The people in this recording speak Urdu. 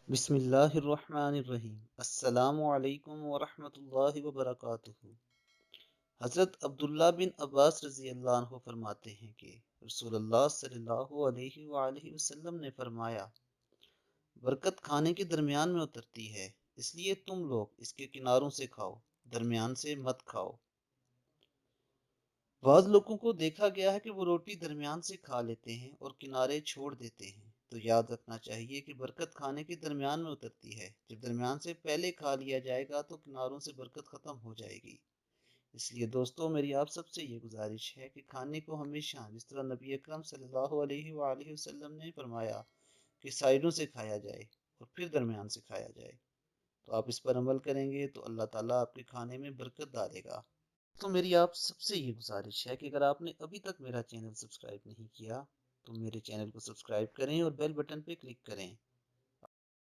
بسم اللہ الرحمن الرحیم۔ السلام علیکم ورحمۃ اللہ وبرکاتہ۔ حضرت عبداللہ بن عباس رضی اللہ عنہ فرماتے ہیں کہ رسول اللہ صلی اللہ علیہ وآلہ وسلم نے فرمایا، برکت کھانے کے درمیان میں اترتی ہے، اس لیے تم لوگ اس کے کناروں سے کھاؤ، درمیان سے مت کھاؤ۔ بعض لوگوں کو دیکھا گیا ہے کہ وہ روٹی درمیان سے کھا لیتے ہیں اور کنارے چھوڑ دیتے ہیں، تو یاد رکھنا چاہیے کہ برکت کھانے کے درمیان میں اترتی ہے۔ جب درمیان سے پہلے کھا لیا جائے گا تو کناروں سے برکت ختم ہو جائے گی۔ اس لیے دوستو، میری آپ سب سے یہ گزارش ہے کہ کھانے کو ہمیشہ جس طرح نبی اکرم صلی اللہ علیہ وآلہ وسلم نے فرمایا کہ سائڈوں سے کھایا جائے اور پھر درمیان سے کھایا جائے، تو آپ اس پر عمل کریں گے تو اللہ تعالیٰ آپ کے کھانے میں برکت ڈالے گا۔ تو میری آپ سب سے یہ گزارش ہے کہ اگر آپ نے ابھی تک میرا چینل سبسکرائب نہیں کیا تو میرے چینل کو سبسکرائب کریں اور بیل بٹن پہ کلک کریں